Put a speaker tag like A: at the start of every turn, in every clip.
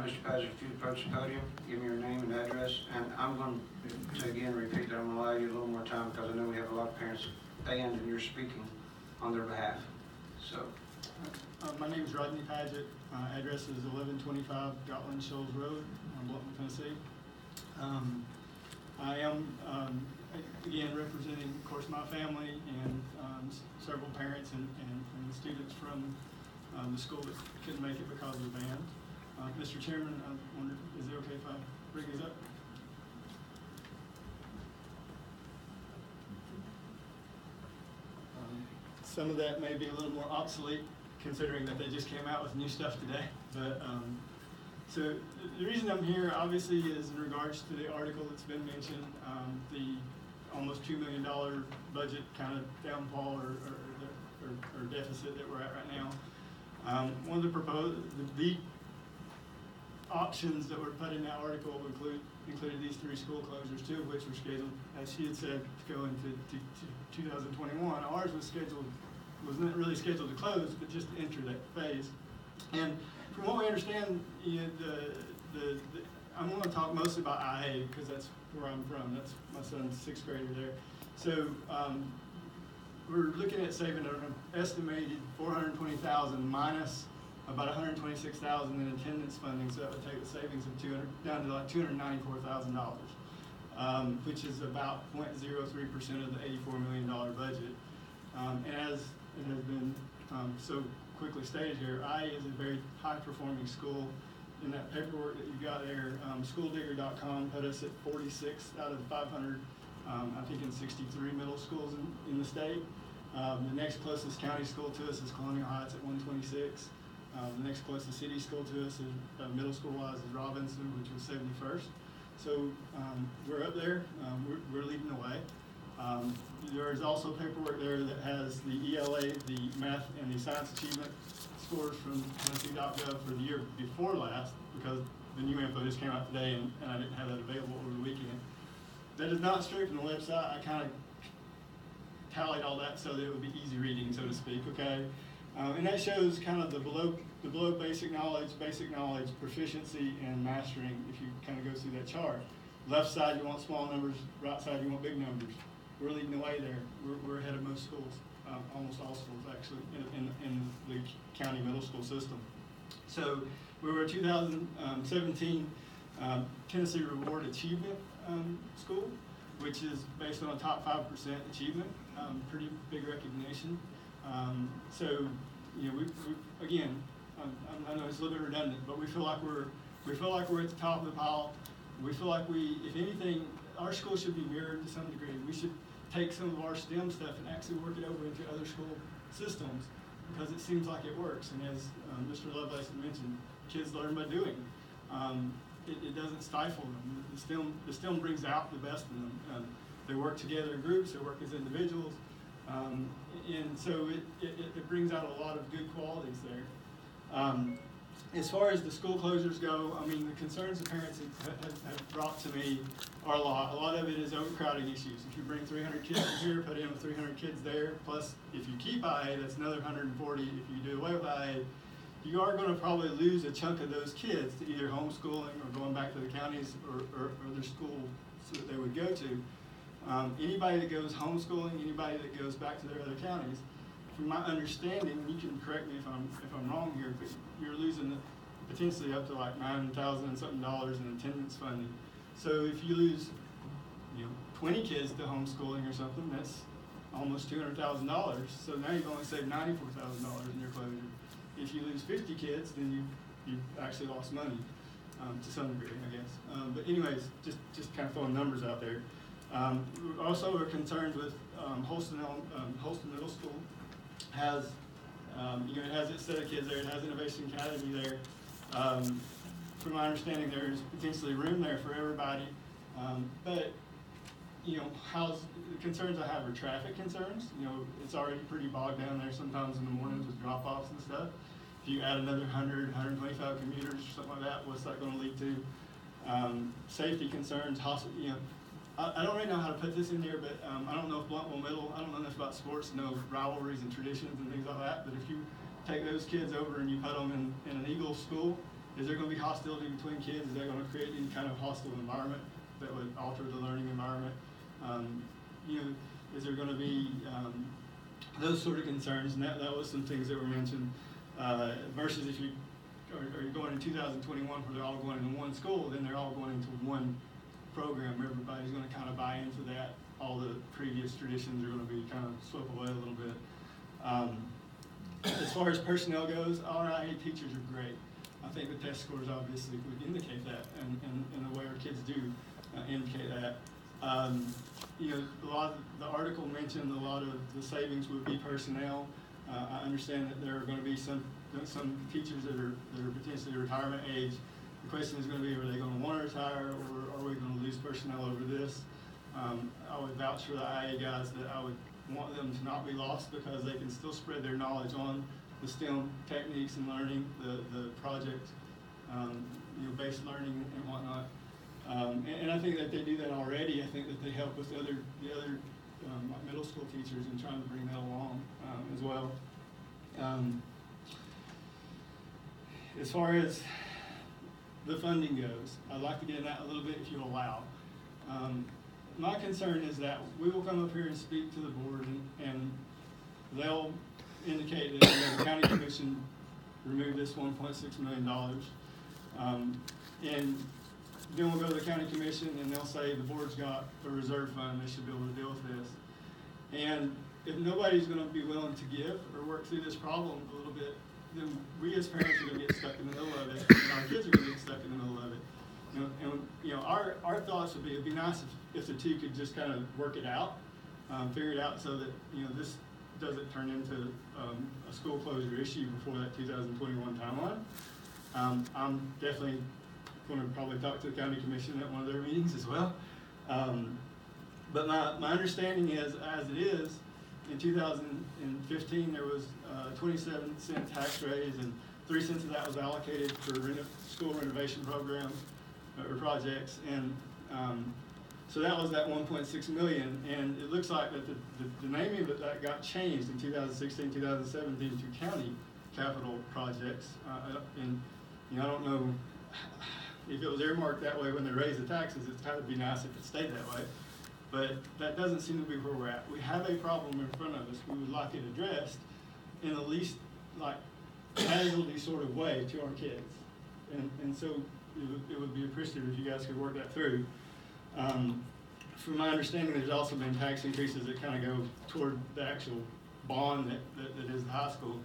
A: Mr. Padgett, if you approach the podium, give me your name and address, and I'm going to again repeat that I'm going to allow you a little more time because I know we have a lot of parents and you're speaking on their behalf. So.
B: My name is Rodney Padgett. Address is 1125 Gotland Shoals Road, Bluntman, Tennessee. I am, again, representing, of course, my family and several parents and students from the school that couldn't make it because of the band. Mr. Chairman, I wonder, is it okay if I bring these up? Some of that may be a little more obsolete considering that they just came out with new stuff today. But so the reason I'm here obviously is in regards to the article that's been mentioned, the almost $2 million budget kind of downfall or deficit that we're at right now. One of the options that were put in that article included these 3 school closures, 2 of which were scheduled, as she had said, to go into 2021. Ours wasn't really scheduled to close, but just to enter that phase. And from what we understand, I'm going to talk mostly about IA because that's where I'm from. That's my son's 6th grader there. So we're looking at saving an estimated $420,000 minus about $126,000 in attendance funding, so that would take the savings of down to like $294,000, which is about 0.03% of the $84 million budget. And as it has been so quickly stated here, IA is a very high-performing school. In that paperwork that you got there, schooldigger.com put us at 46 out of 500, I think in 63 middle schools in the state. The next closest county school to us is Colonial Heights at 126. The next closest city school to us, middle school-wise, is Robinson, which was 71st. So we're up there. We're leading the way. There is also paperwork there that has the ELA, the math, and the science achievement scores from Tennessee.gov for the year before last, because the new info just came out today and I didn't have that available over the weekend. That is not straight from the website. I kind of tallied all that so that it would be easy reading, so to speak, okay? And that shows kind of the below basic knowledge, proficiency, and mastering if you kind of go through that chart. Left side, you want small numbers. Right side, you want big numbers. We're leading the way there. We're ahead of most schools, almost all schools actually, in the county middle school system. So we were a 2017 Tennessee Reward Achievement School, which is based on a top 5% achievement, pretty big recognition. So, you know, we again, I know it's a little bit redundant, but we feel like we're at the top of the pile. We feel like if anything, our school should be mirrored to some degree. We should take some of our STEM stuff and actually work it over into other school systems because it seems like it works. And as Mr. Lovelace mentioned, kids learn by doing. It doesn't stifle them. The STEM brings out the best in them. They work together in groups. They work as individuals. And so it brings out a lot of good qualities there. As far as the school closures go, I mean, the concerns the parents have brought to me are a lot. A lot of it is overcrowding issues. If you bring 300 kids here, put in with 300 kids there, plus if you keep IA, that's another 140. If you do away with IA, you are going to probably lose a chunk of those kids to either homeschooling or going back to the counties or their schools that they would go to. Anybody that goes homeschooling, anybody that goes back to their other counties, from my understanding, you can correct me if I'm wrong here, but you're losing potentially up to like $9,000 and something in attendance funding. So if you lose, 20 kids to homeschooling or something, that's almost $200,000. So now you've only saved $94,000 in your closure. If you lose 50 kids, then you've actually lost money to some degree, I guess. But anyways, just kind of throwing numbers out there. Also, we're concerned with Holston Middle School. Has it has its set of kids there. It has Innovation Academy there. From my understanding, there's potentially room there for everybody. But the concerns I have are traffic concerns. It's already pretty bogged down there sometimes in the mornings with drop-offs and stuff. If you add another 100, 125 commuters or something like that, what's that going to lead to? Safety concerns. I don't really know how to put this in here, but I don't know if Bluntwell Middle, I don't know enough about sports to know rivalries and traditions and things like that, but if you take those kids over and you put them in an Eagles school, Is there going to be hostility between kids? Is that going to create any kind of hostile environment that would alter the learning environment? You know, is there going to be those sort of concerns? And that was some things that were mentioned. Versus if you are going in 2021 where they're all going into one school, then they're all going into one program. Everybody's going to kind of buy into that. All the previous traditions are going to be kind of swept away a little bit. As far as personnel goes, our IA teachers are great. I think the test scores obviously would indicate that, and the way our kids do indicate that. You know, a lot of the article mentioned a lot of the savings would be personnel. I understand that there are going to be some teachers that are potentially retirement age. The question is going to be, are they going to want to retire, or are we going to lose personnel over this? I would vouch for the IA guys that I would want them to not be lost, because they can still spread their knowledge on the STEM techniques and learning, the project, you know, based learning and whatnot. And I think that they do that already. I think that they help with the other middle school teachers in trying to bring that along as well. As far as the funding goes, I'd like to get in that a little bit if you allow. My concern is that we will come up here and speak to the board, and they'll indicate that the county commission removed this $1.6 million. And then we'll go to the county commission and they'll say the board's got a reserve fund, they should be able to deal with this. And if nobody's going to be willing to give or work through this problem a little bit, then we as parents are going to get stuck in the middle of it, and our kids are going to get stuck in the middle of it. You know, our thoughts would be, it'd be nice if the two could just kind of work it out, figure it out, so that, you know, this doesn't turn into a school closure issue before that 2021 timeline. I'm definitely going to probably talk to the county commission at one of their meetings as well. But my understanding is, as it is, in 2015 there was a 27-cent tax raise, and 3 cents of that was allocated for school renovation programs or projects, and so that was that 1.6 million, and it looks like that the naming of it that got changed in 2016, 2017 to county capital projects, and you know, I don't know if it was earmarked that way when they raised the taxes. It's kind of be nice if it stayed that way, but that doesn't seem to be where we're at. We have a problem in front of us. We would like it addressed in the least like casualty sort of way to our kids, and so it would be appreciative if you guys could work that through. From my understanding, there's also been tax increases that kind of go toward the actual bond that is the high school.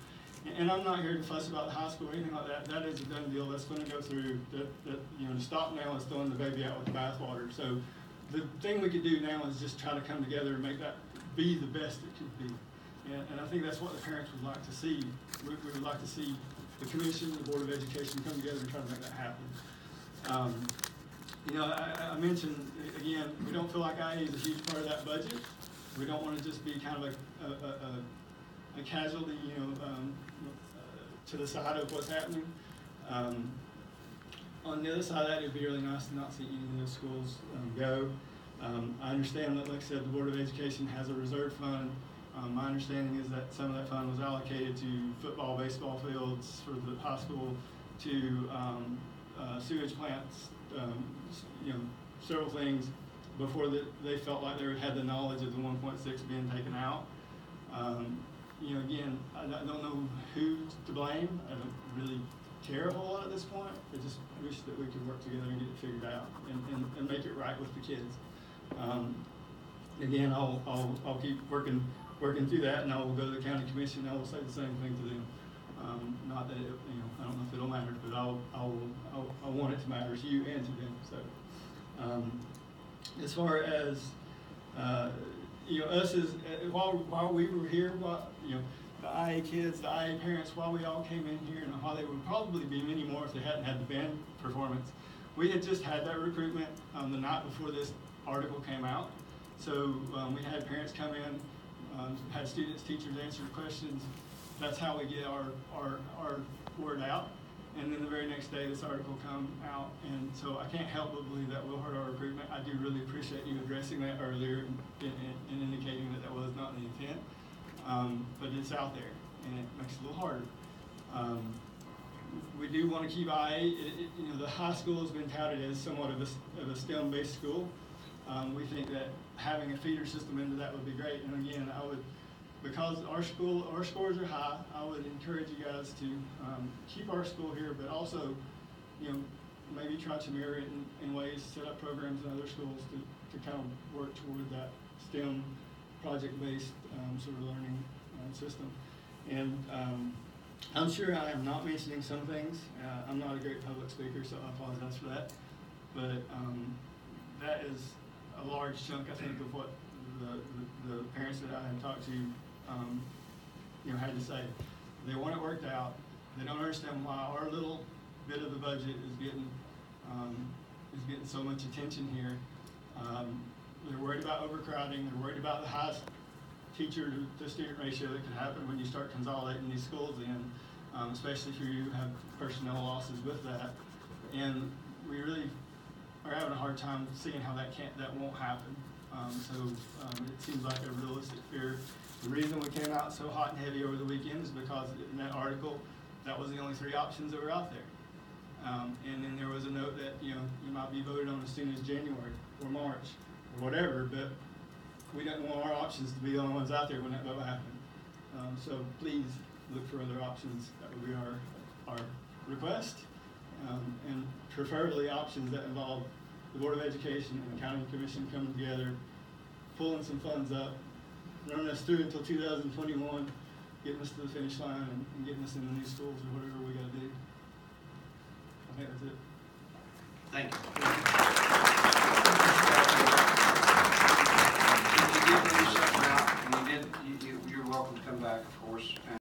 B: And I'm not here to fuss about the high school or anything like that. That is a done deal. That's going to go through. You know, to stop now is throwing the baby out with the bathwater. So the thing we could do now is just try to come together and make that be the best it could be. And I think that's what the parents would like to see. We would like to see the commission, the Board of Education come together and try to make that happen. You know, I mentioned, again, we don't feel like IA is a huge part of that budget. We don't want to just be kind of a casualty, you know, to the side of what's happening. On the other side of that, it'd be really nice to not see any of those schools go. I understand that, like I said, the Board of Education has a reserve fund. My understanding is that some of that fund was allocated to football, baseball fields for the high school, to sewage plants, you know, several things before they felt like they had the knowledge of the 1.6 being taken out. You know, again, I don't know who's to blame. I don't really care a whole lot at this point. I just wish that we could work together and get it figured out and make it right with the kids. Again, I'll keep working through that, and I will go to the county commission and I will say the same thing to them. Not that it, you know, I don't know if it'll matter, but I want it to matter to you and to them. So, as far as you know, us as while we were here, you know, the IA kids, the IA parents, while we all came in here, and while there would probably be many more if they hadn't had the band performance, we had just had that recruitment the night before this article came out. So we had parents come in, had students, teachers answer questions. That's how we get our word out. And then the very next day, this article come out, and so I can't help but believe that will hurt our recruitment. I do really appreciate you addressing that earlier and indicating that was not the intent. But it's out there, and it makes it a little harder. We do want to keep IA. You know, the high school has been touted as somewhat of a STEM-based school. We think that having a feeder system into that would be great. And again, because our scores are high, I would encourage you guys to keep our school here, but also, you know, maybe try to mirror it in ways, set up programs in other schools to kind of work toward that STEM project-based sort of learning system. And I'm sure I am not mentioning some things. I'm not a great public speaker, so I apologize for that. But that is a large chunk, I think, of what the parents that I have talked to, you know, had to say. They want it worked out. They don't understand why our little bit of the budget is getting so much attention here. They're worried about overcrowding. They're worried about the high teacher to student ratio that can happen when you start consolidating these schools in, especially if you have personnel losses with that. And we really are having a hard time seeing how that won't happen. It seems like a realistic fear. The reason we came out so hot and heavy over the weekend is because in that article, that was the only 3 options that were out there. And then there was a note that, you know, you might be voted on as soon as January or March or whatever, but we don't want our options to be the only ones out there when that vote happened. So please look for other options. That would be our request, and preferably options that involve the Board of Education and the County Commission coming together, pulling some funds up, running us through until 2021, getting us to the finish line, and getting us into new schools or whatever we got to do. I think that's it.
A: Thank you. If you did leave something out, and you're welcome to come back, of course.